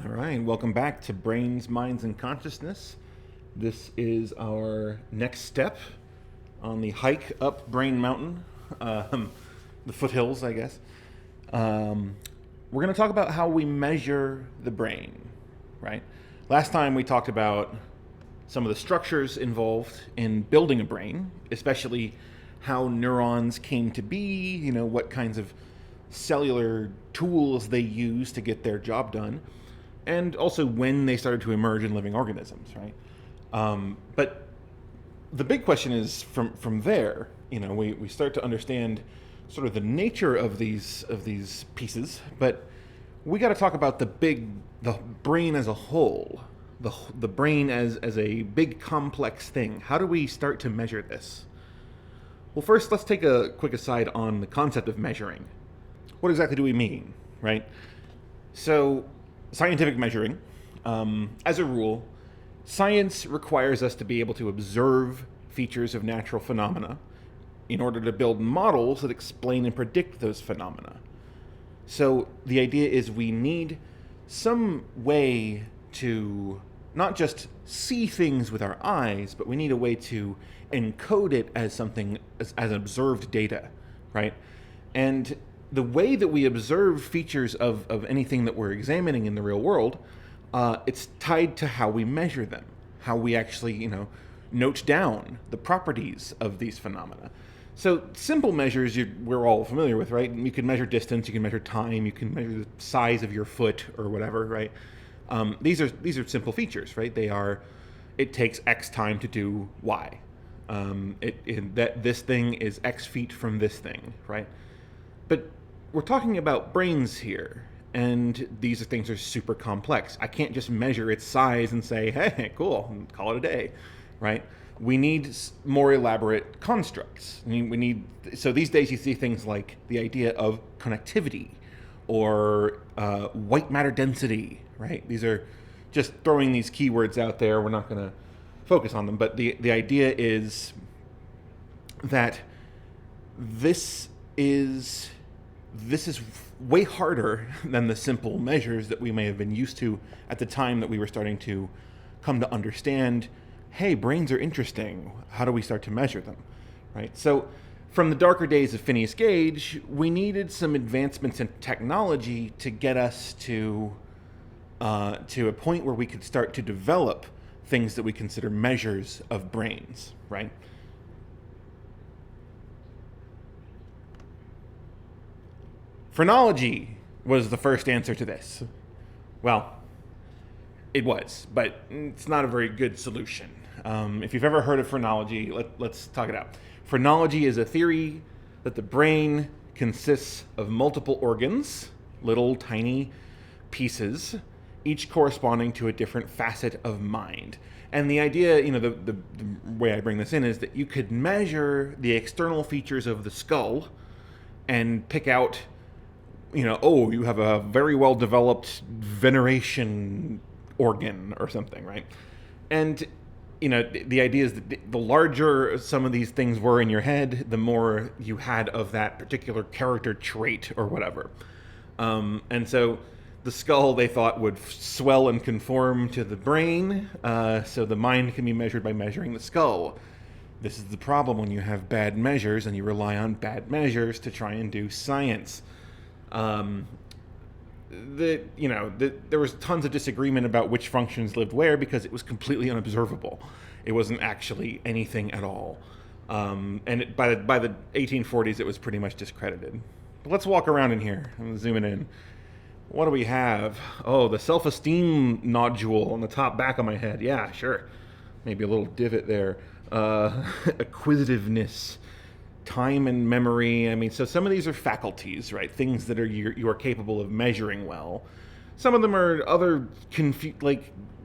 All right, welcome back to Brains, Minds, and Consciousness. This is our next step on the hike up Brain Mountain, the foothills, I guess. We're going to talk about how we measure the brain, right? Last time we talked about some of the structures involved in building a brain, especially how neurons came to be, what kinds of cellular tools they use to get their job done, and also when they started to emerge in living organisms, right? But the big question is from there, we start to understand sort of the nature of these pieces, but we got to talk about the brain as a whole, the brain as a big complex thing. How do we start to measure this? Well, first, let's take a quick aside on the concept of measuring. What exactly do we mean, right? So, scientific measuring, as a rule, science requires us to be able to observe features of natural phenomena in order to build models that explain and predict those phenomena. So the idea is we need some way to not just see things with our eyes, but we need a way to encode it as something, as observed data, right? And the way that we observe features of anything that we're examining in the real world, it's tied to how we measure them, how we actually, note down the properties of these phenomena. So simple measures we're all familiar with, right? You can measure distance, you can measure time, you can measure the size of your foot or whatever, right? These are simple features, right? It takes X time to do Y. That this thing is X feet from this thing, right? But we're talking about brains here, and these things are super complex. I can't just measure its size and say, hey, cool, and call it a day, right? We need more elaborate constructs. So these days you see things like the idea of connectivity or white matter density, right? These are just throwing these keywords out there. We're not going to focus on them, but the idea is that this is way harder than the simple measures that we may have been used to at the time that we were starting to come to understand, hey, brains are interesting. How do we start to measure them, right? So from the darker days of Phineas Gage, we needed some advancements in technology to get us to a point where we could start to develop things that we consider measures of brains, right? Phrenology was the first answer to this. Well, it was, but it's not a very good solution. If you've ever heard of phrenology, let's talk it out. Phrenology is a theory that the brain consists of multiple organs, little tiny pieces, each corresponding to a different facet of mind. And the idea, the way I bring this in is that you could measure the external features of the skull and pick out, you have a very well developed veneration organ or something, right? And the idea is that the larger some of these things were in your head, the more you had of that particular character trait or whatever. And so the skull, they thought, would swell and conform to the brain, so the mind can be measured by measuring the skull. This is the problem when you have bad measures and you rely on bad measures to try and do science. There was tons of disagreement about which functions lived where because it was completely unobservable. It wasn't actually anything at all. And by the 1840s, it was pretty much discredited. But let's walk around in here. I'm zooming in. What do we have? Oh, the self-esteem nodule on the top back of my head. Yeah, sure. Maybe a little divot there. Acquisitiveness. Time and memory. So some of these are faculties, right? Things that you are capable of measuring well. Some of them are other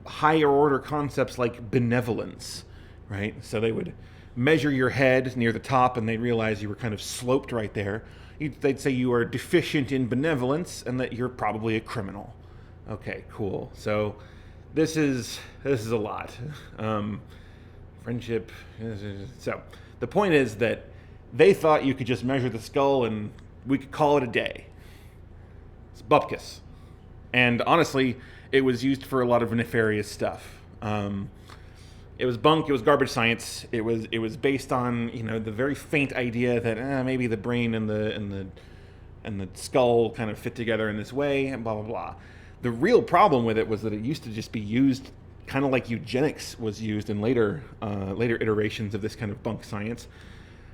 higher order concepts like benevolence, right? So they would measure your head near the top and they realize you were kind of sloped right there. They'd say you are deficient in benevolence and that you're probably a criminal. Okay, cool. So this is a lot. Friendship. So the point is that they thought you could just measure the skull and we could call it a day. It's bupkis. And honestly, it was used for a lot of nefarious stuff. It was bunk. It was garbage science. It was based on the very faint idea that maybe the brain and the skull kind of fit together in this way, and blah blah blah. The real problem with it was that it used to just be used kind of like eugenics was used in later iterations of this kind of bunk science,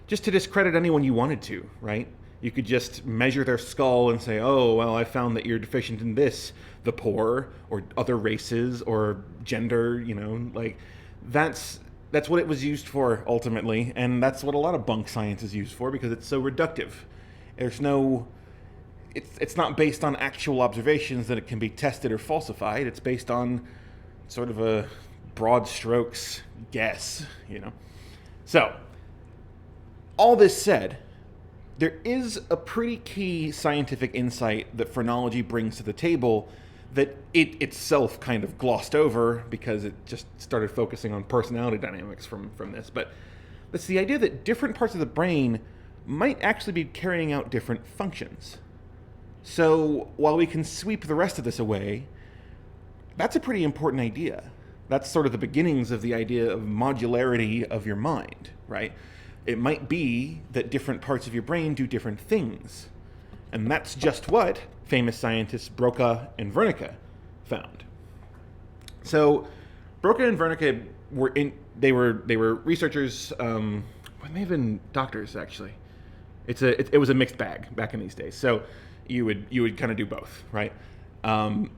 just to discredit anyone you wanted to, right? You could just measure their skull and say, oh, well, I found that you're deficient in this, the poor, or other races, or gender, like that's what it was used for ultimately, and that's what a lot of bunk science is used for because it's so reductive. There's no it's not based on actual observations that it can be tested or falsified. It's based on sort of a broad strokes guess. So, all this said, there is a pretty key scientific insight that phrenology brings to the table that it itself kind of glossed over because it just started focusing on personality dynamics from this. But it's the idea that different parts of the brain might actually be carrying out different functions. So while we can sweep the rest of this away, that's a pretty important idea. That's sort of the beginnings of the idea of modularity of your mind, right? It might be that different parts of your brain do different things. And that's just what famous scientists Broca and Wernicke found. So Broca and Wernicke were researchers, they have been doctors actually. It was a mixed bag back in these days. So you would kind of do both, right? And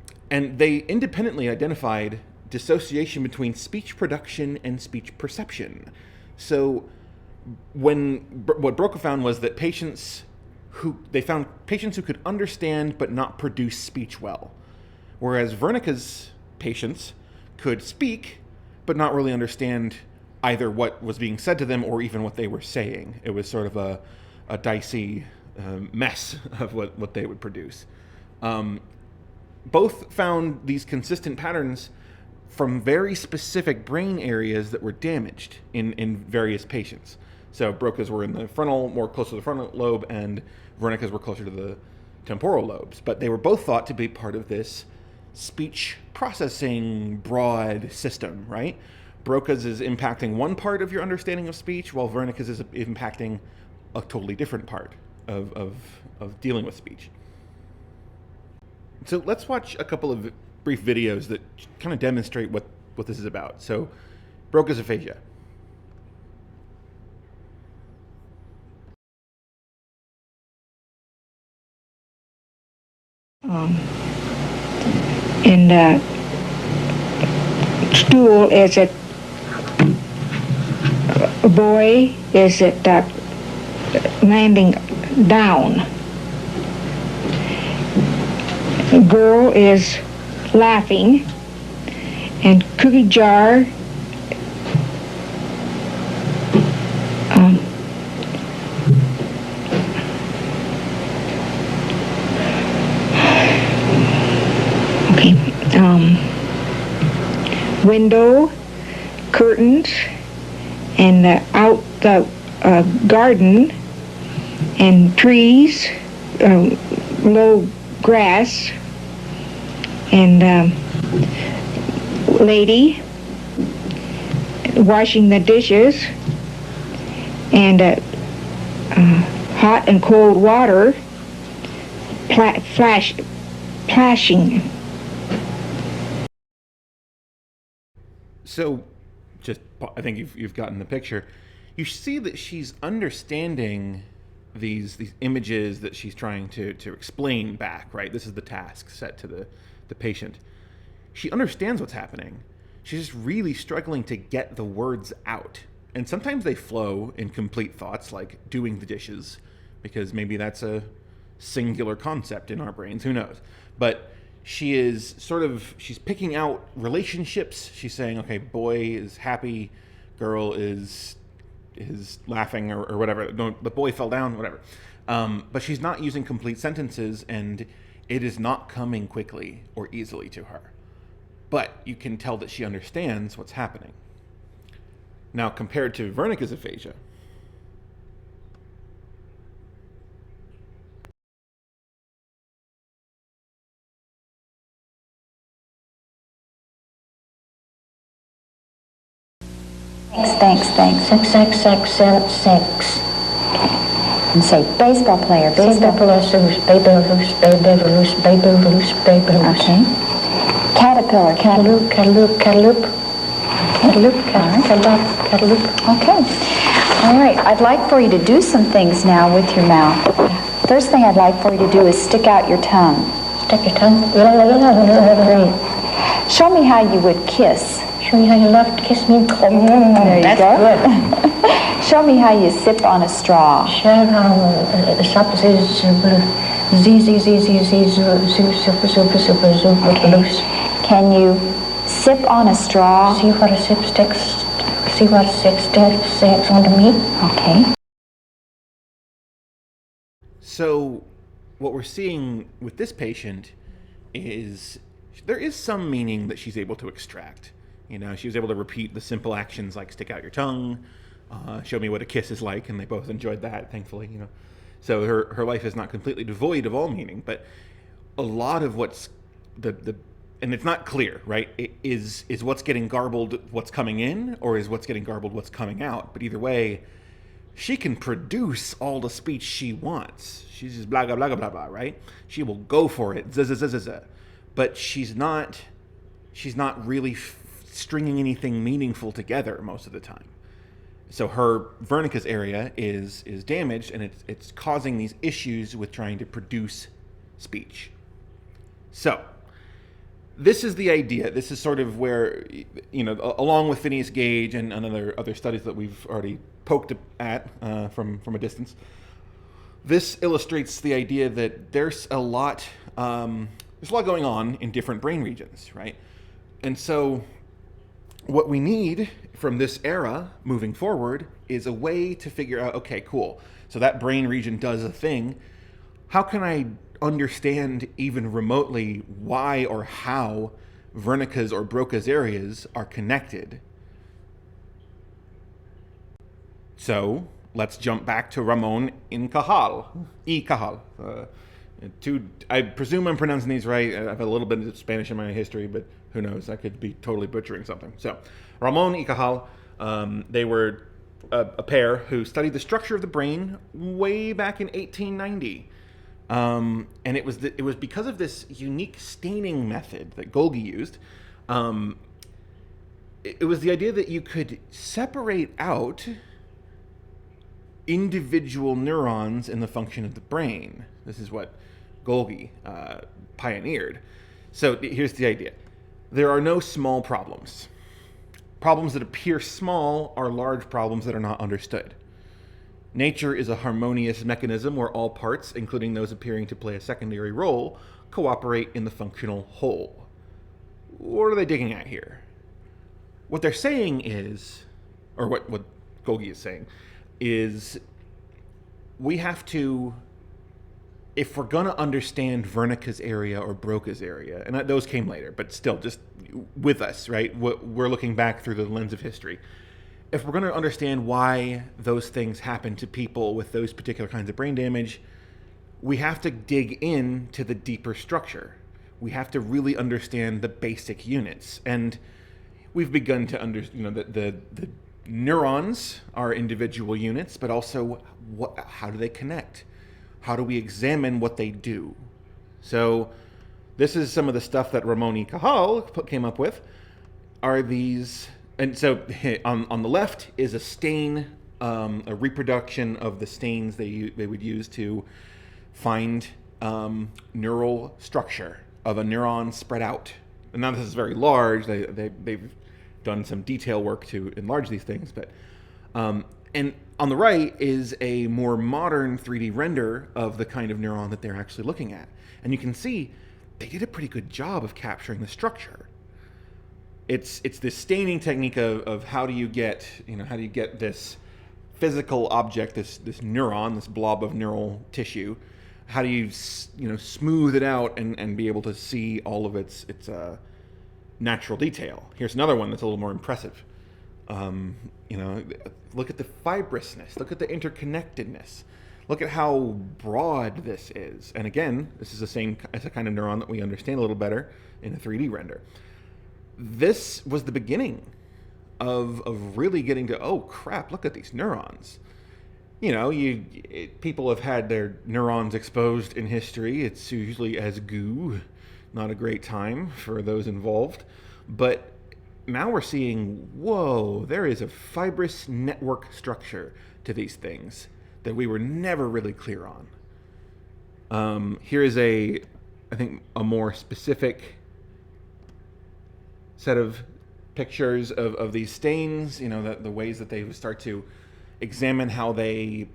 they independently identified dissociation between speech production and speech perception. So what Broca found was that patients who could understand but not produce speech well, whereas Wernicke's patients could speak but not really understand either what was being said to them or even what they were saying. It was sort of a dicey mess of what they would produce. Both found these consistent patterns from very specific brain areas that were damaged in various patients. So Broca's were in the frontal, more close to the frontal lobe, and Wernicke's were closer to the temporal lobes. But they were both thought to be part of this speech processing broad system, right? Broca's is impacting one part of your understanding of speech, while Wernicke's is impacting a totally different part of dealing with speech. So let's watch a couple of brief videos that kind of demonstrate what this is about. So Broca's aphasia. In the stool, is it boy? Is it landing down? Girl is laughing, and cookie jar window, curtains, and out the garden, and trees, low grass, and lady washing the dishes, and hot and cold water plashing. So, I think you've gotten the picture. You see that she's understanding these images that she's trying to explain back, right? This is the task set to the patient. She understands what's happening. She's just really struggling to get the words out. And sometimes they flow in complete thoughts, like doing the dishes, because maybe that's a singular concept in our brains, who knows? But she's picking out relationships. She's saying, okay, boy is happy, girl is laughing, or whatever. No, the boy fell down, whatever. But she's not using complete sentences, and it is not coming quickly or easily to her. But you can tell that she understands what's happening. Now, compared to Wernicke's aphasia, Thanks. Sex. And say baseball player. Baby Ruth. Okay. Caterpillar. Cantaloupe. Okay. All right. I'd like for you to do some things now with your mouth. First thing I'd like for you to do is stick out your tongue. Stick your tongue. Great. Show me how you would kiss. Show me how you love to kiss me. There you go. Good. Show me how you sip on a straw. Can you sip on a straw? See what a sip sticks onto me. Okay. So what we're seeing with this patient is there is some meaning that she's able to extract. You know, she was able to repeat the simple actions like stick out your tongue, show me what a kiss is like, and they both enjoyed that, thankfully, you know. So her life is not completely devoid of all meaning, but a lot of what's and it's not clear, right? Is what's getting garbled what's coming in, or is what's getting garbled what's coming out? But either way, she can produce all the speech she wants. She's just blah, blah, blah, blah, blah, right? She will go for it, but she's not really stringing anything meaningful together most of the time. So her Wernicke's area is damaged, and it's causing these issues with trying to produce speech. So this is the idea. This is sort of where, you know, along with Phineas Gage and other studies that we've already poked at from a distance, this illustrates the idea that there's a lot going on in different brain regions, right? And so what we need from this era moving forward is a way to figure out, okay, cool, so that brain region does a thing. How can I understand even remotely why or how Wernicke's or Broca's areas are connected? So let's jump back to Ramon y Cajal. I presume I'm pronouncing these right. I have a little bit of Spanish in my history, but who knows? I could be totally butchering something. So Ramon y Cajal, they were a pair who studied the structure of the brain way back in 1890. And it was because of this unique staining method that Golgi used. It was the idea that you could separate out individual neurons in the function of the brain. This is what Golgi pioneered. So here's the idea. There are no small problems. Problems that appear small are large problems that are not understood. Nature is a harmonious mechanism where all parts, including those appearing to play a secondary role, cooperate in the functional whole. What are they digging at here? What they're saying is, or what Golgi is saying, is we have to, if we're going to understand Wernicke's area or Broca's area, and those came later, but still just with us, right? We're looking back through the lens of history. If we're going to understand why those things happen to people with those particular kinds of brain damage, we have to dig into the deeper structure. We have to really understand the basic units. And we've begun to understand, the neurons are individual units, but also how do they connect? How do we examine what they do? So this is some of the stuff that Ramon y Cajal came up with. Are these, and so on the left is a stain, a reproduction of the stains they would use to find neural structure of a neuron spread out. And now this is very large. They've done some detail work to enlarge these things, but and on the right is a more modern 3D render of the kind of neuron that they're actually looking at. And you can see they did a pretty good job of capturing the structure. It's this staining technique of how do you get this physical object, this neuron, this blob of neural tissue, how do you smooth it out and be able to see all of its natural detail. Here's another one that's a little more impressive. Look at the fibrousness, look at the interconnectedness, look at how broad this is. And again, this is the same as a kind of neuron that we understand a little better in a 3D render. This was the beginning of really getting to, oh crap, look at these neurons. You know, people have had their neurons exposed in history. It's usually as goo, not a great time for those involved. But now we're seeing, whoa, there is a fibrous network structure to these things that we were never really clear on. Here is I think, a more specific set of pictures of these stains, you know, the ways that they start to examine how they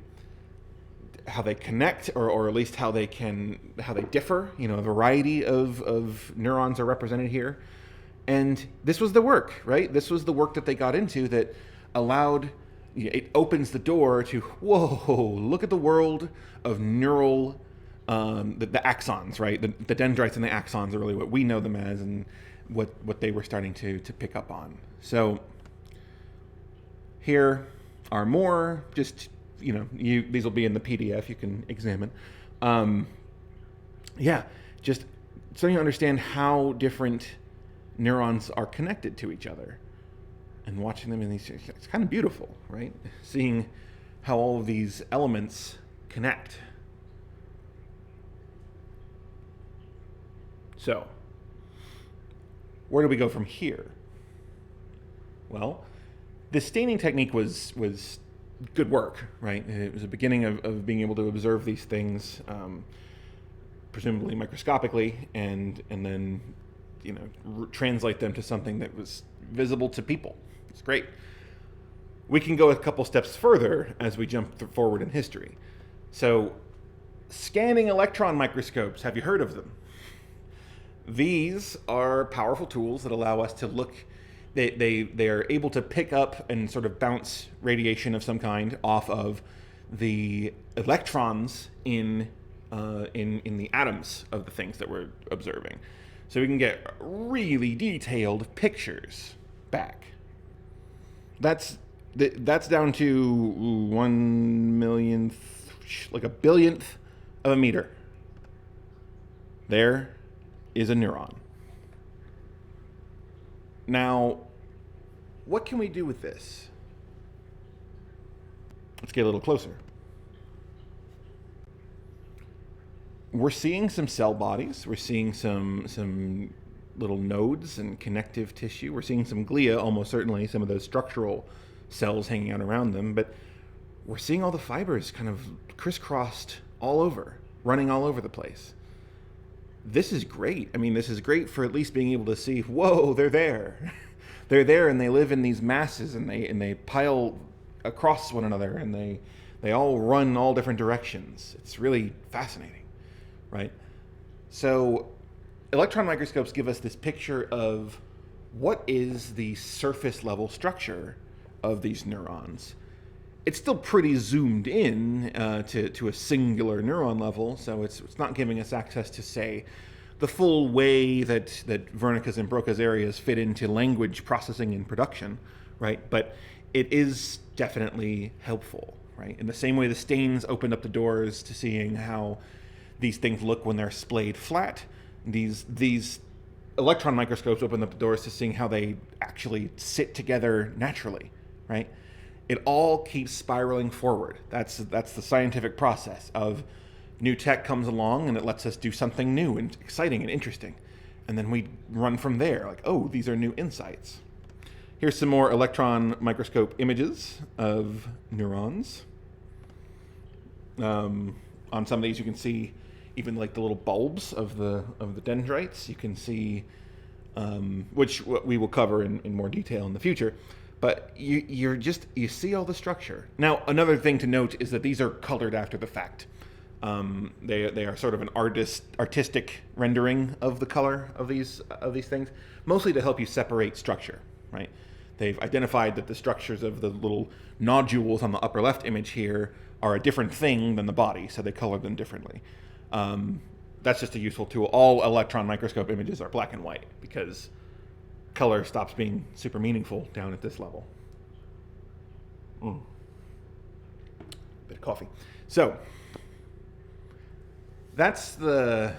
connect, or at least how they differ. You know, a variety of neurons are represented here. And this was the work, right? This was the work that they got into that allowed, it opens the door to, whoa, look at the world of neural, the axons, right? The dendrites and the axons are really what we know them as, and what they were starting to pick up on. So here are more, just, you know, these will be in the PDF you can examine. Yeah, just so you understand how different neurons are connected to each other, and watching them in these, it's kind of beautiful, right? Seeing how all of these elements connect. So, where do we go from here? Well, the staining technique was good work, right? It was a beginning of being able to observe these things, presumably microscopically, and then, you know, translate them to something that was visible to people. It's great. We can go a couple steps further as we jump forward in history. So, scanning electron microscopes, have you heard of them? These are powerful tools that allow us to look. They are able to pick up and sort of bounce radiation of some kind off of the electrons in the atoms of the things that we're observing. So we can get really detailed pictures back. That's down to 1/millionth, like a billionth of a meter. There is a neuron. Now, what can we do with this? Let's get a little closer. We're seeing some cell bodies. We're seeing some little nodes and connective tissue. We're seeing some glia, almost certainly, some of those structural cells hanging out around them. But we're seeing all the fibers kind of crisscrossed all over, running all over the place. This is great. I mean, this is great for at least being able to see, whoa, they're there. They're there, and they live in these masses, and they pile across one another, and they all run all different directions. It's really fascinating, right? So electron microscopes give us this picture of what is the surface level structure of these neurons. It's still pretty zoomed in to a singular neuron level, so it's not giving us access to, say, the full way that Wernicke's and Broca's areas fit into language processing and production, right? But it is definitely helpful, right? In the same way the stains opened up the doors to seeing how these things look when they're splayed flat, these electron microscopes open up the doors to seeing how they actually sit together naturally, right? It all keeps spiraling forward. That's the scientific process of new tech comes along and it lets us do something new and exciting and interesting. And then we run from there, like, oh, these are new insights. Here's some more electron microscope images of neurons. On some of these you can see even like the little bulbs of the dendrites. You can see, which we will cover in more detail in the future. But you see all the structure. Now, another thing to note is that these are colored after the fact. They are sort of an artistic rendering of the color of these things, mostly to help you separate structure, right? They've identified that the structures of the little nodules on the upper left image here are a different thing than the body, so they colored them differently. That's just a useful tool. All electron microscope images are black and white because color stops being super meaningful down at this level. Bit of coffee. So that's the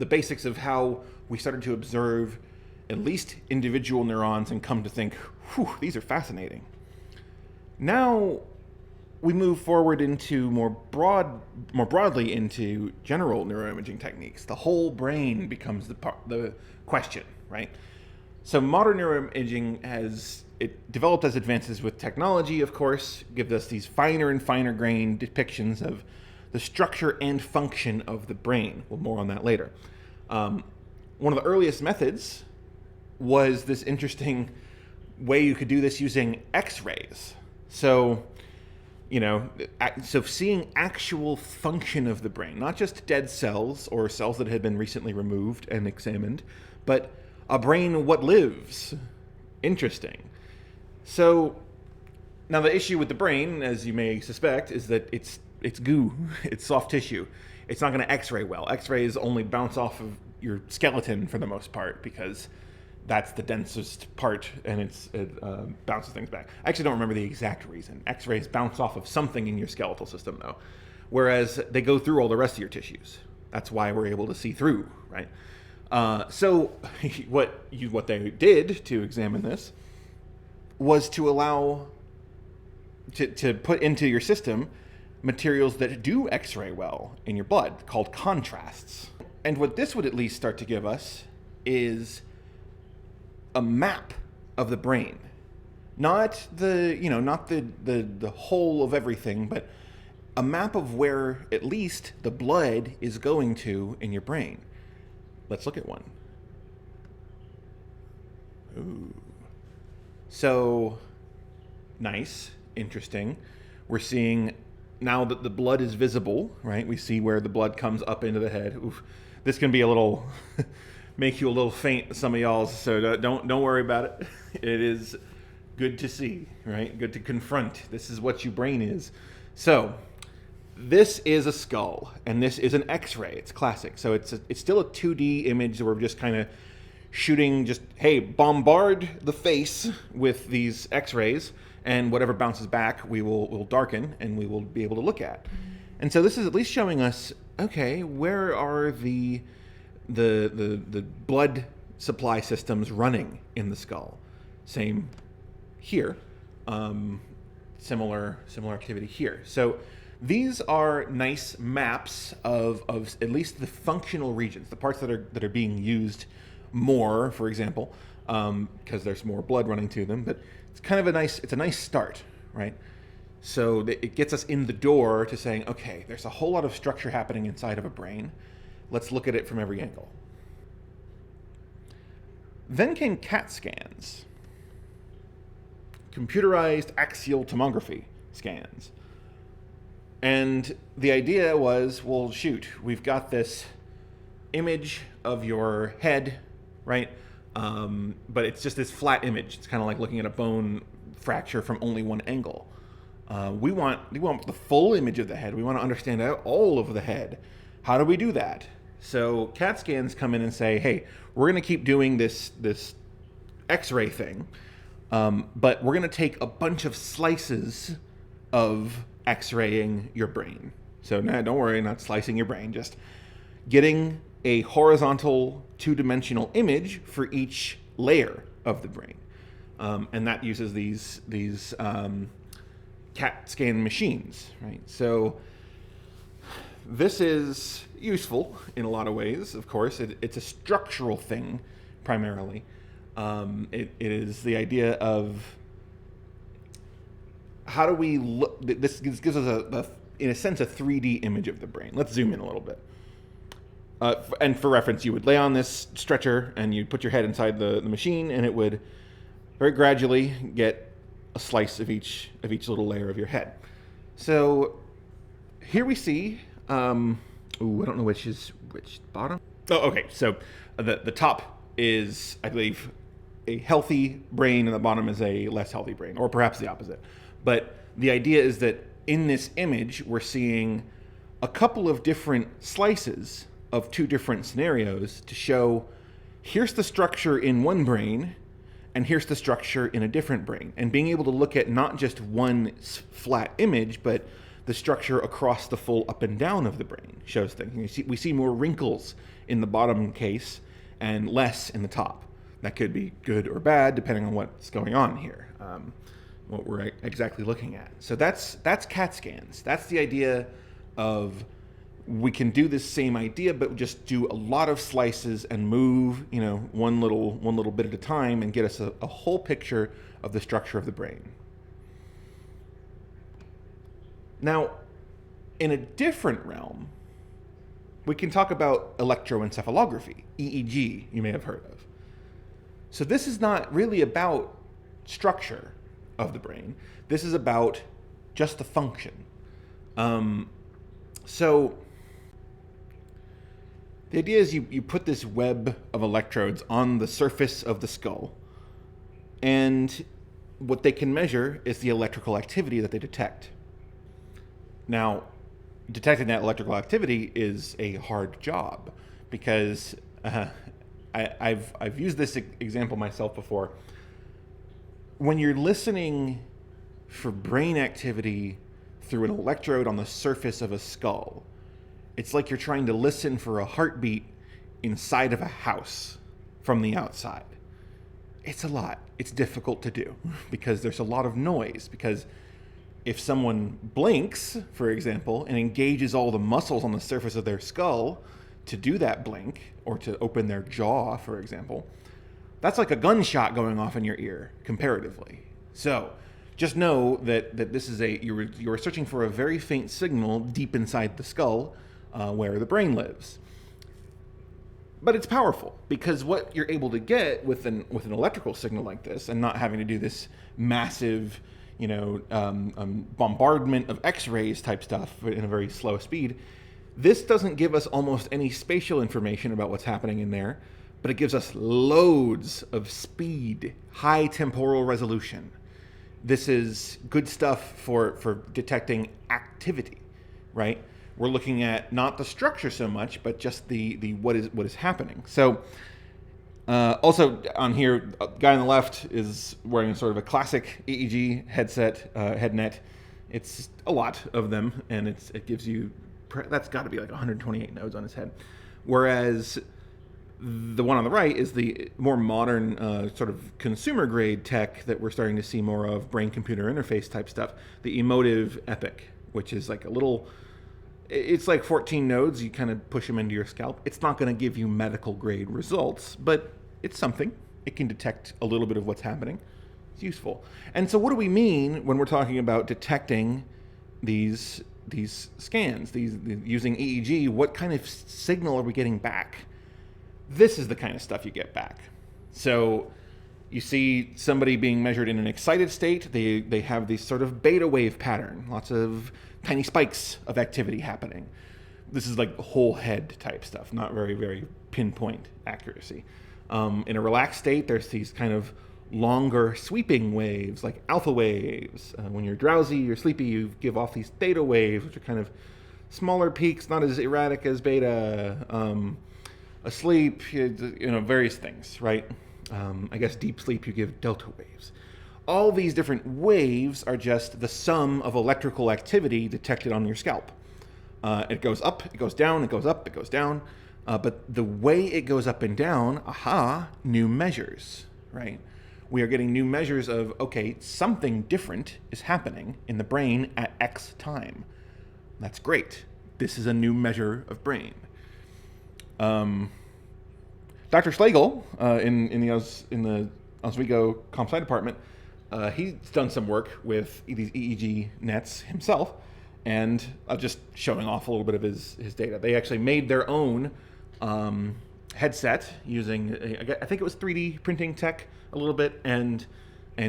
basics of how we started to observe at least individual neurons and come to think, Whew, these are fascinating. Now we move forward into more broadly into general neuroimaging techniques. The whole brain becomes the question, right? So modern neuroimaging it developed as advances with technology, of course, gives us these finer and finer grained depictions of the structure and function of the brain. Well, more on that later. One of the earliest methods was this interesting way you could do this using X-rays. So, so seeing actual function of the brain, not just dead cells or cells that had been recently removed and examined, but a brain what lives. Interesting. So now the issue with the brain, as you may suspect, is that it's goo, it's soft tissue. It's not going to X-ray well. X-rays only bounce off of your skeleton for the most part because that's the densest part, and it bounces things back. I actually don't remember the exact reason. X-rays bounce off of something in your skeletal system, though, whereas they go through all the rest of your tissues. That's why we're able to see through, right? So what they did to examine this was to allow to put into your system materials that do X-ray well in your blood, called contrasts. And what this would at least start to give us is a map of the brain, not the whole of everything, but a map of where at least the blood is going to in your brain. Let's look at one. Ooh. So nice, interesting. We're seeing now that the blood is visible, right? We see where the blood comes up into the head. Oof. This can be a little make you a little faint, some of y'all, so don't worry about it. It is good to see, right? Good to confront. This is what your brain is. So this is a skull, and this is an X-ray. It's classic. So it's still a 2D image that we're just kind of shooting, hey, bombard the face with these X-rays, and whatever bounces back, we'll darken, and we will be able to look at. And so this is at least showing us, okay, where are the blood supply systems running in the skull? Same here. Similar activity here. So these are nice maps of at least the functional regions, the parts that are being used more, for example, because there's more blood running to them. But it's kind of a nice start, right? So it gets us in the door to saying, okay, there's a whole lot of structure happening inside of a brain. Let's look at it from every angle. Then came CAT scans, computerized axial tomography scans. And the idea was, well, shoot, we've got this image of your head, right? But it's just this flat image. It's kind of like looking at a bone fracture from only one angle. We want the full image of the head. We want to understand all of the head. How do we do that? So CAT scans come in and say, hey, we're going to keep doing this X-ray thing, but we're going to take a bunch of slices of X-raying your brain. So don't worry, not slicing your brain, just getting a horizontal two-dimensional image for each layer of the brain. And that uses these CAT scan machines, right? So this is useful in a lot of ways, of course. It's a structural thing, primarily. It is the idea of how do we look. This gives us, in a sense, a 3D image of the brain. Let's zoom in a little bit. And for reference, you would lay on this stretcher and you'd put your head inside the machine, and it would very gradually get a slice of each little layer of your head. So here we see, I don't know which bottom. Oh, okay. So the top is, I believe, a healthy brain, and the bottom is a less healthy brain, or perhaps the opposite. But the idea is that in this image, we're seeing a couple of different slices of two different scenarios to show here's the structure in one brain and here's the structure in a different brain. And being able to look at not just one flat image, but the structure across the full up and down of the brain shows things. We see more wrinkles in the bottom case and less in the top. That could be good or bad depending on what's going on here, what we're exactly looking at. So that's CAT scans. That's the idea of we can do this same idea, but just do a lot of slices and move, one little bit at a time and get us a whole picture of the structure of the brain. Now, in a different realm, we can talk about electroencephalography, EEG, you may have heard of. So this is not really about structure of the brain. This is about just the function. So the idea is you put this web of electrodes on the surface of the skull, and what they can measure is the electrical activity that they detect. Now, detecting that electrical activity is a hard job because I've used this example myself before. When you're listening for brain activity through an electrode on the surface of a skull, it's like you're trying to listen for a heartbeat inside of a house from the outside. It's a lot. It's difficult to do because there's a lot of noise. Because if someone blinks, for example, and engages all the muscles on the surface of their skull to do that blink, or to open their jaw, for example, that's like a gunshot going off in your ear, comparatively. So just know that this is you're searching for a very faint signal deep inside the skull where the brain lives. But it's powerful because what you're able to get with an electrical signal like this, and not having to do this massive bombardment of X-rays type stuff in a very slow speed, this doesn't give us almost any spatial information about what's happening in there, but it gives us loads of speed, high temporal resolution. This is good stuff for detecting activity, right? We're looking at not the structure so much, but just the what is happening. So also on here, a guy on the left is wearing sort of a classic EEG headset, headnet. It's a lot of them, and it gives you, that's got to be like 128 nodes on his head. Whereas the one on the right is the more modern sort of consumer grade tech that we're starting to see more of, brain-computer interface type stuff, the emotive Epic, which is like it's like 14 nodes. You kind of push them into your scalp. It's not going to give you medical grade results, but it's something. It can detect a little bit of what's happening. It's useful. And so what do we mean when we're talking about detecting these scans, using EEG? What kind of signal are we getting back? This is the kind of stuff you get back. So you see somebody being measured in an excited state. They have this sort of beta wave pattern, lots of tiny spikes of activity happening. This is like whole head type stuff, not very, very pinpoint accuracy. In a relaxed state, there's these kind of longer sweeping waves, like alpha waves. When you're drowsy or sleepy, you give off these theta waves, which are kind of smaller peaks, not as erratic as beta. Asleep, various things, right? I guess deep sleep, you give delta waves. All these different waves are just the sum of electrical activity detected on your scalp. It goes up, it goes down, it goes up, it goes down. But the way it goes up and down, new measures, right? We are getting new measures of, okay, something different is happening in the brain at X time. That's great. This is a new measure of brain. Dr. Schlegel in the Oswego Comp Sci department, he's done some work with these EEG nets himself, and just showing off a little bit of his data. They actually made their own headset using, I think it was 3D printing tech a little bit, and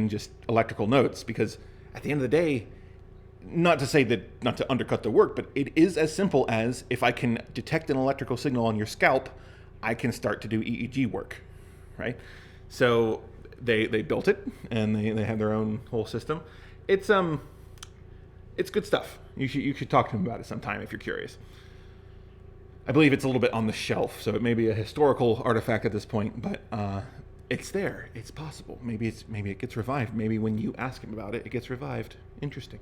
just electrical notes, because at the end of the day, not to undercut the work, but it is as simple as, if I can detect an electrical signal on your scalp, I can start to do EEG work, right? So they built it, and they have their own whole system. It's good stuff. You should talk to him about it sometime if you're curious. I believe it's a little bit on the shelf, so it may be a historical artifact at this point, but it's there. It's possible. Maybe it gets revived. Maybe when you ask him about it, it gets revived. Interesting.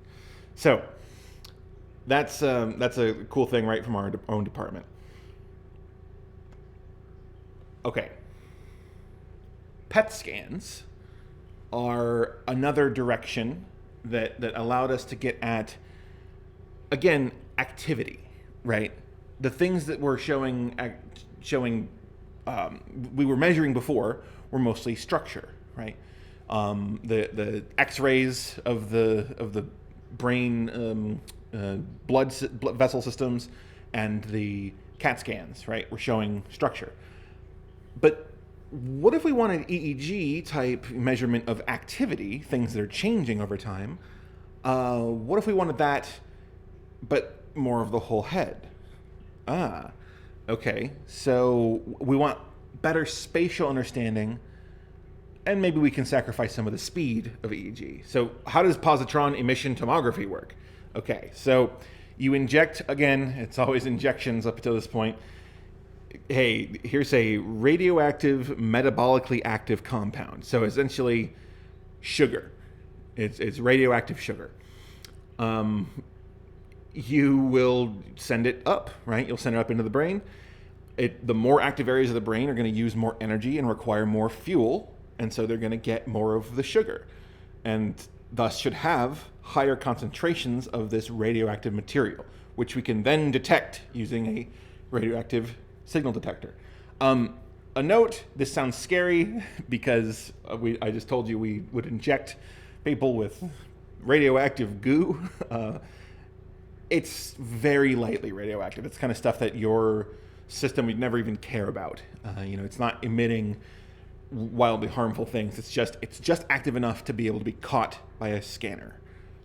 So that's a cool thing right from our own department. Okay. PET scans are another direction that allowed us to get at, again, activity, right? The things that we're showing we were measuring before were mostly structure, right? The X-rays of the brain blood vessel systems and the CAT scans, right? We're showing structure. But what if we want an EEG type measurement of activity, things that are changing over time? What if we wanted that, but more of the whole head? Okay. So we want better spatial understanding, and maybe we can sacrifice some of the speed of EEG. So how does positron emission tomography work? Okay, so you inject, again, it's always injections up until this point. Hey, here's a radioactive, metabolically active compound. So essentially, sugar. It's radioactive sugar. You will send it up, right? You'll send it up into the brain. The more active areas of the brain are going to use more energy and require more fuel, and so they're going to get more of the sugar, and thus should have higher concentrations of this radioactive material, which we can then detect using a radioactive signal detector. A note, this sounds scary because I just told you we would inject people with radioactive goo. It's very lightly radioactive. It's kind of stuff that your system would never even care about. It's not emitting wildly harmful things. It's just active enough to be able to be caught by a scanner.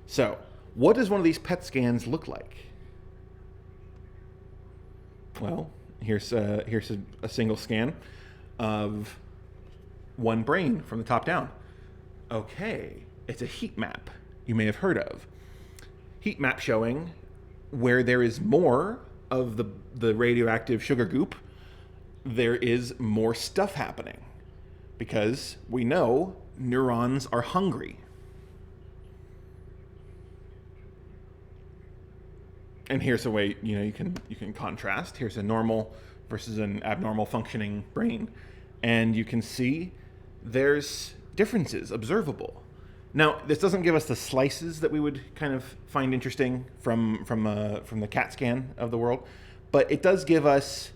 So, what does one of these PET scans look like? Well, here's a single scan of one brain from the top down. Okay, it's a heat map you may have heard of. Heat map showing where there is more of the radioactive sugar goop, there is more stuff happening, because we know neurons are hungry. And here's a way you can contrast. Here's a normal versus an abnormal functioning brain, and you can see there's differences observable. Now, this doesn't give us the slices that we would kind of find interesting from the CAT scan of the world, but it does give us.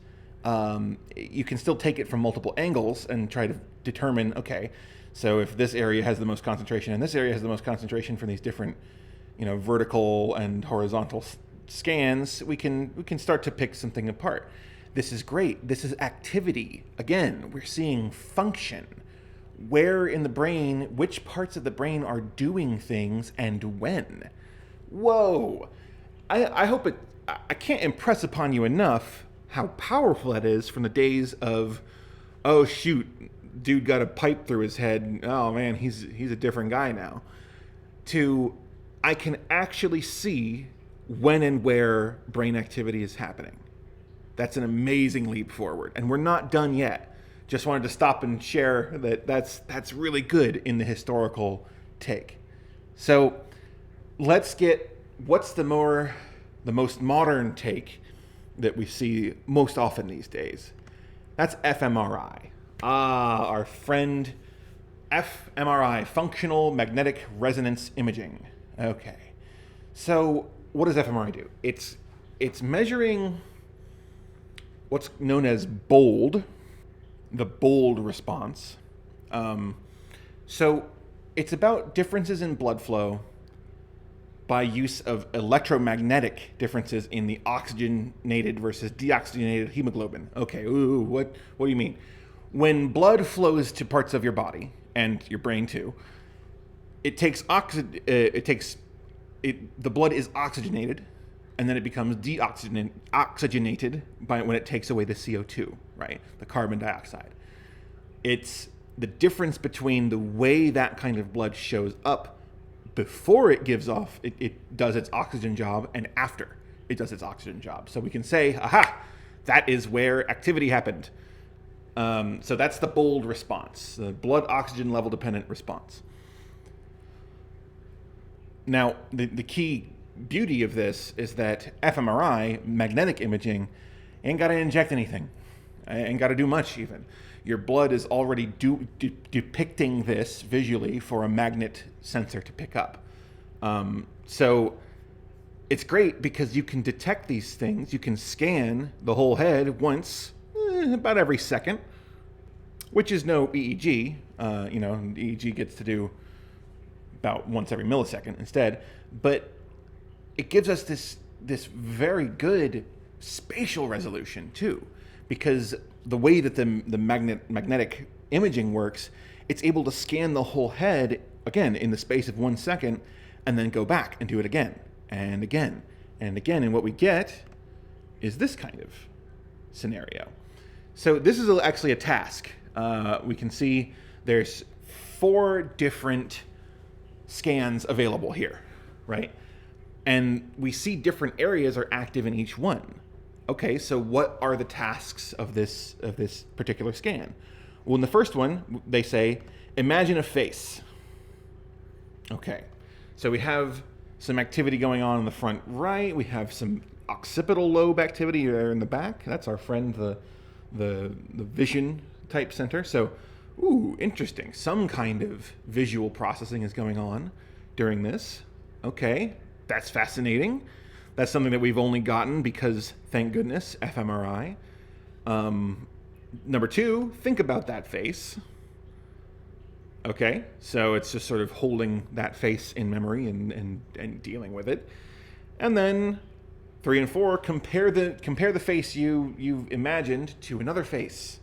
You can still take it from multiple angles and try to determine, okay, so if this area has the most concentration and this area has the most concentration from these different, vertical and horizontal scans, we can start to pick something apart. This is great. This is activity. Again, we're seeing function. Where in the brain, which parts of the brain are doing things and when? Whoa. I hope I can't impress upon you enough how powerful that is from the days of, oh shoot, dude got a pipe through his head. Oh man, he's a different guy now. To, I can actually see when and where brain activity is happening. That's an amazing leap forward, and we're not done yet. Just wanted to stop and share that's really good in the historical take. So let's get, what's the most modern take that we see most often these days? That's fMRI. Our friend fMRI, functional magnetic resonance imaging. Okay. So what does fMRI do? It's measuring what's known as the bold response. So it's about differences in blood flow by use of electromagnetic differences in the oxygenated versus deoxygenated hemoglobin. Okay, what do you mean? When blood flows to parts of your body and your brain too, the blood is oxygenated, and then it becomes deoxygenated when it takes away the CO2, right? The carbon dioxide. It's the difference between the way that kind of blood shows up before it gives off, it does its oxygen job, and after it does its oxygen job. So we can say, aha, that is where activity happened. So that's the bold response, the blood oxygen level dependent response. Now, the key beauty of this is that fMRI, magnetic imaging, ain't got to inject anything. Ain't got to do much even. your blood is already depicting this visually for a magnet sensor to pick up. So it's great because you can detect these things. You can scan the whole head once, about every second, which is no EEG. EEG gets to do about once every millisecond instead. But it gives us this very good spatial resolution too, because the way that the magnetic imaging works, it's able to scan the whole head again in the space of 1 second, and then go back and do it again and again and again. And what we get is this kind of scenario. So this is actually a task. We can see there's 4 different scans available here, right? And we see different areas are active in each one. Okay, so what are the tasks of this particular scan? Well, in the first one, they say, imagine a face. Okay, so we have some activity going on in the front right. We have some occipital lobe activity there in the back. That's our friend, the vision type center. So, ooh, interesting. Some kind of visual processing is going on during this. Okay, that's fascinating. That's something that we've only gotten because, thank goodness, fMRI. Number 2, think about that face. Okay, so it's just sort of holding that face in memory and dealing with it. And then 3 and 4, compare the face you've imagined to another face.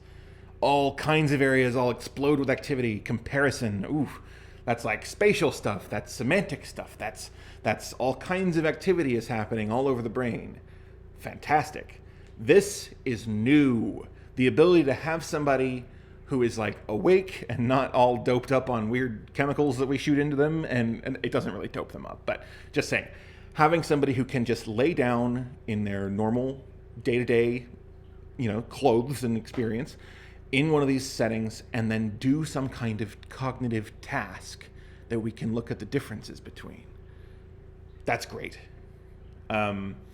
All kinds of areas all explode with activity. Comparison. Ooh, that's like spatial stuff. That's semantic stuff. That's all kinds of activity is happening all over the brain. Fantastic. This is new. The ability to have somebody who is like awake and not all doped up on weird chemicals that we shoot into them, and it doesn't really dope them up, but just saying, having somebody who can just lay down in their normal day-to-day, clothes and experience in one of these settings and then do some kind of cognitive task that we can look at the differences between. That's great. That's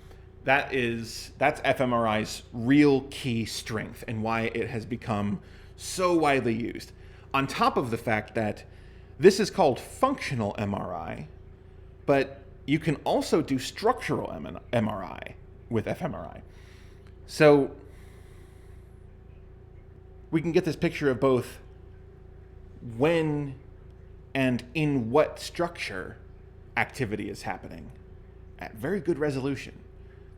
fMRI's real key strength and why it has become so widely used. On top of the fact that this is called functional MRI, but you can also do structural MRI with fMRI. So we can get this picture of both when and in what structure activity is happening at very good resolution.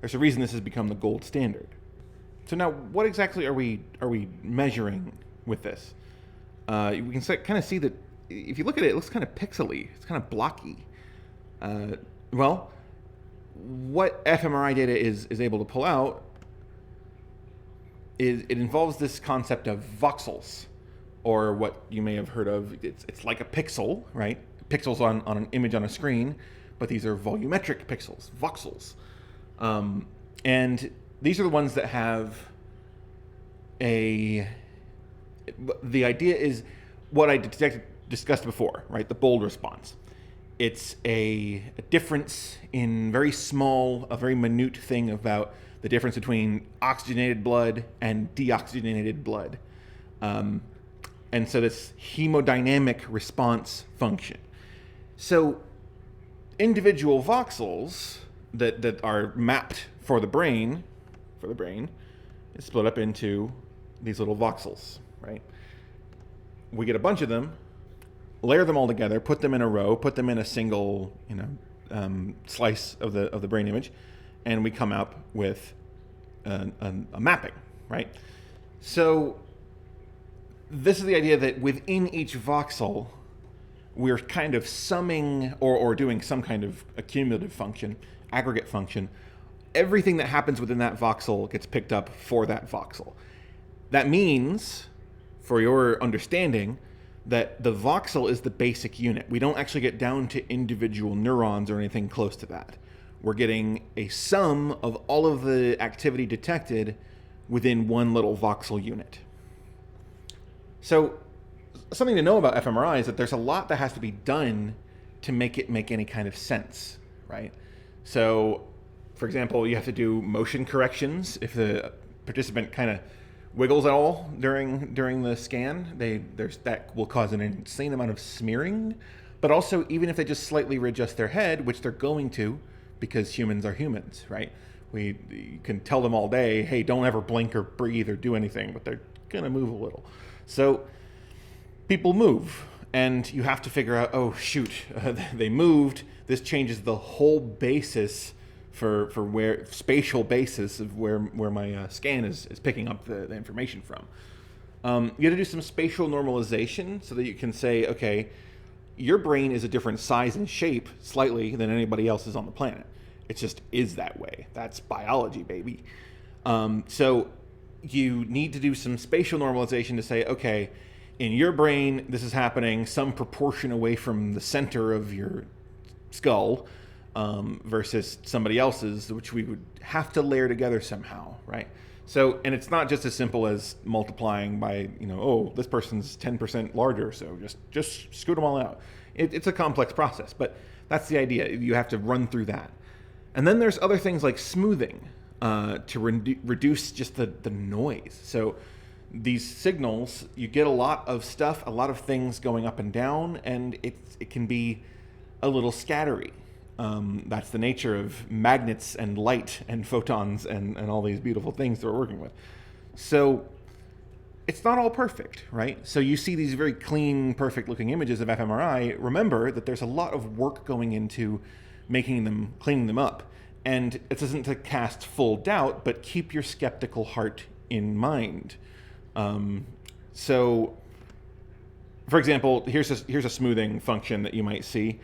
There's a reason this has become the gold standard. So now, what exactly are we measuring with this? We can kind of see that if you look at it, it looks kind of pixely. It's kind of blocky. Well, what fMRI data is able to pull out is it involves this concept of voxels, or what you may have heard of. It's like a pixel, right? Pixels on an image on a screen, but these are volumetric pixels, voxels. And these are the ones that have the idea is what I discussed before, right? The bold response. It's a difference in very small, a very minute thing about the difference between oxygenated blood and deoxygenated blood. And so this hemodynamic response function. So individual voxels that are mapped for the brain is split up into these little voxels, right? We get a bunch of them, layer them all together, put them in a row, put them in a single, slice of the brain image, and we come up with a mapping, right? So this is the idea that within each voxel, we're kind of summing or doing some kind of accumulative function, aggregate function. Everything that happens within that voxel gets picked up for that voxel. That means, for your understanding, that the voxel is the basic unit. We don't actually get down to individual neurons or anything close to that. We're getting a sum of all of the activity detected within one little voxel unit. So something to know about fMRI is that there's a lot that has to be done to make it make any kind of sense, right? So, for example, you have to do motion corrections if the participant kind of wiggles at all during the scan, that will cause an insane amount of smearing. But also, even if they just slightly readjust their head, which they're going to, because humans are humans, right? You can tell them all day, hey, don't ever blink or breathe or do anything, but they're gonna move a little. So people move, and you have to figure out, oh shoot, they moved. This changes the whole basis for where spatial basis of where my scan is picking up the information from. You have to do some spatial normalization so that you can say, okay, your brain is a different size and shape slightly than anybody else's on the planet. It just is that way. That's biology, baby. So you need to do some spatial normalization to say, okay, in your brain, this is happening some proportion away from the center of your skull versus somebody else's, which we would have to layer together somehow, right? So, and it's not just as simple as multiplying by, oh, this person's 10% larger, so just scoot them all out. It's a complex process, but that's the idea. You have to run through that. And then there's other things like smoothing to reduce just the noise. So these signals, you get a lot of stuff, a lot of things going up and down, and it can be a little scattery. That's the nature of magnets and light and photons and all these beautiful things that we're working with. So it's not all perfect, right? So you see these very clean, perfect looking images of fMRI. Remember that there's a lot of work going into cleaning them up. And it isn't to cast full doubt, but keep your skeptical heart in mind. So, for example, here's a smoothing function that you might see.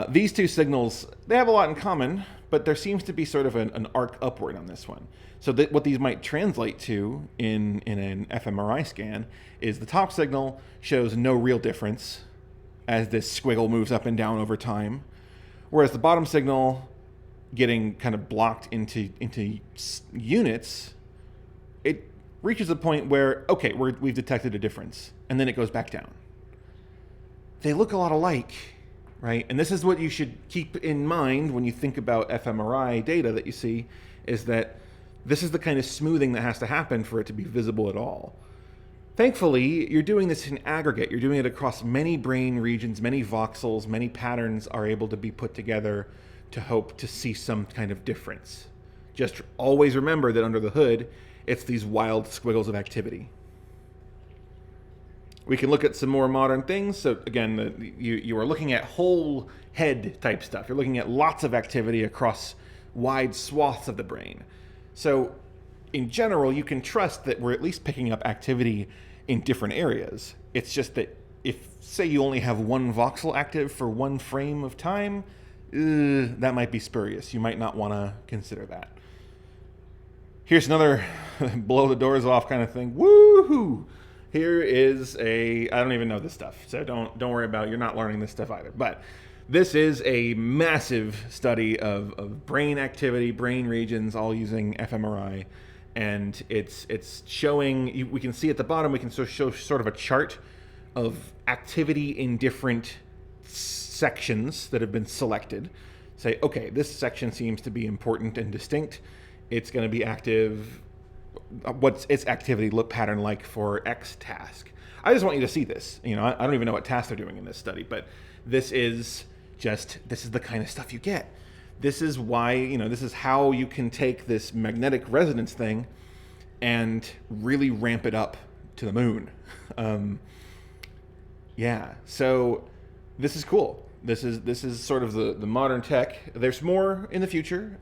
These two signals, they have a lot in common, but there seems to be sort of an arc upward on this one. So that what these might translate to in an fMRI scan is the top signal shows no real difference as this squiggle moves up and down over time, whereas the bottom signal, getting kind of blocked into units, it reaches a point where, okay, we've detected a difference, and then it goes back down. They look a lot alike, right? And this is what you should keep in mind when you think about fMRI data that you see, is that this is the kind of smoothing that has to happen for it to be visible at all. Thankfully, you're doing this in aggregate. You're doing it across many brain regions, many voxels, many patterns are able to be put together to hope to see some kind of difference. Just always remember that under the hood, it's these wild squiggles of activity. We can look at some more modern things. So again, you are looking at whole head type stuff. You're looking at lots of activity across wide swaths of the brain. So in general, you can trust that we're at least picking up activity in different areas. It's just that if, say, you only have one voxel active for one frame of time, that might be spurious. You might not want to consider that. Here's another blow the doors off kind of thing. Woohoo! Here is I don't even know this stuff, so don't worry about it. You're not learning this stuff either. But this is a massive study of brain activity, brain regions, all using fMRI. And it's showing, we can see at the bottom, we can show sort of a chart of activity in different sections that have been selected. Say, okay, this section seems to be important and distinct. It's going to be active. What's its activity look pattern like for X task? I just want you to see this. I don't even know what tasks they're doing in this study, but this is the kind of stuff you get. This is why, this is how you can take this magnetic resonance thing and really ramp it up to the moon. So this is cool. This is sort of the modern tech. There's more in the future.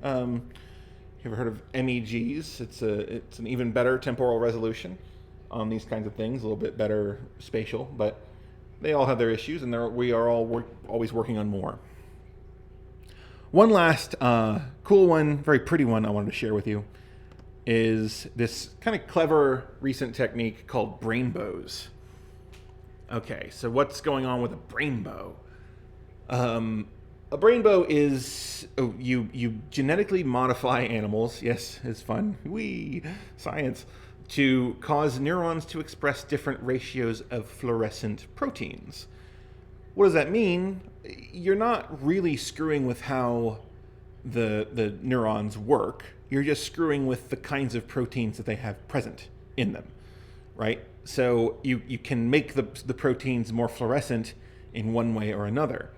You ever heard of MEGs? It's an even better temporal resolution on these kinds of things, a little bit better spatial, but they all have their issues, and we are always working on more. One last cool one, very pretty one I wanted to share with you is this kind of clever recent technique called brain bows. Okay, so what's going on with a brain bow? A brain bow is, you genetically modify animals, yes, it's fun, wee, science, to cause neurons to express different ratios of fluorescent proteins. What does that mean? You're not really screwing with how the neurons work. You're just screwing with the kinds of proteins that they have present in them, right? So you can make the proteins more fluorescent in one way or another.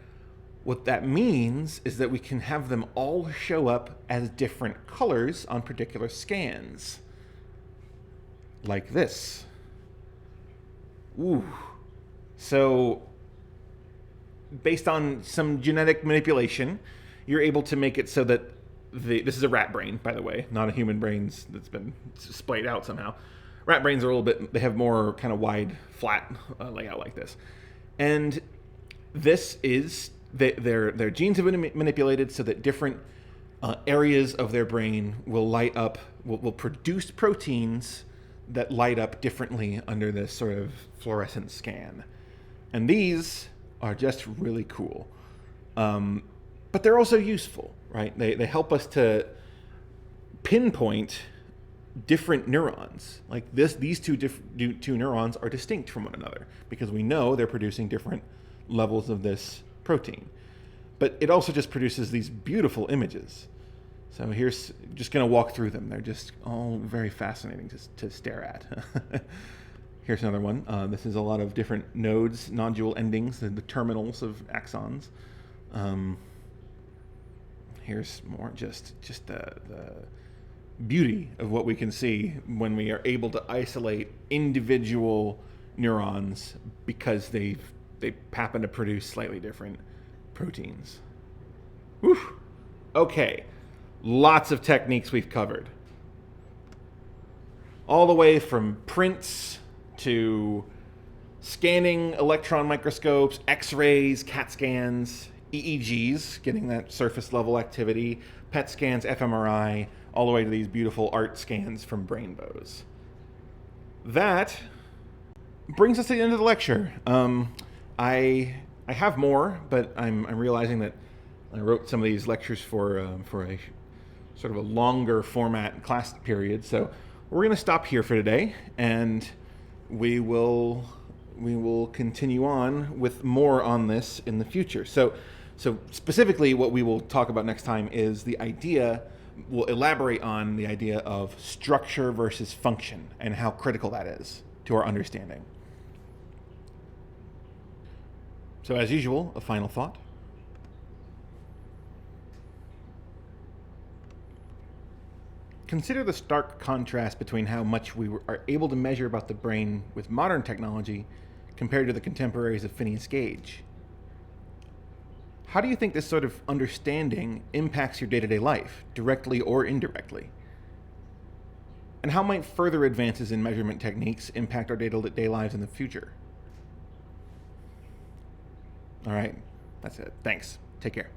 What that means is that we can have them all show up as different colors on particular scans. Like this. Ooh. So, based on some genetic manipulation, you're able to make it so that this is a rat brain, by the way, not a human brain that's been splayed out somehow. Rat brains are a little bit, they have more kind of wide, flat layout like this. And this is, their genes have been manipulated so that different areas of their brain will light up, will produce proteins that light up differently under this sort of fluorescent scan. And these are just really cool. But they're also useful, right? They help us to pinpoint different neurons. Like these two neurons are distinct from one another because we know they're producing different levels of this protein. But it also just produces these beautiful images. So here's just going to walk through them. They're just all very fascinating to stare at. Here's another one. This is a lot of different nodes, nodule endings, the terminals of axons. Here's more just the beauty of what we can see when we are able to isolate individual neurons because they happen to produce slightly different proteins. Whew. Okay. Lots of techniques we've covered. All the way from prints to scanning electron microscopes, X-rays, CAT scans, EEGs, getting that surface level activity, PET scans, fMRI, all the way to these beautiful art scans from brainbows. That brings us to the end of the lecture. I have more, but I'm realizing that I wrote some of these lectures for a sort of a longer format class period. So we're going to stop here for today, and we will continue on with more on this in the future. So specifically what we will talk about next time is we'll elaborate on the idea of structure versus function and how critical that is to our understanding. So as usual, a final thought. Consider the stark contrast between how much we are able to measure about the brain with modern technology compared to the contemporaries of Phineas Gage. How do you think this sort of understanding impacts your day-to-day life, directly or indirectly? And how might further advances in measurement techniques impact our day-to-day lives in the future? All right, that's it. Thanks. Take care.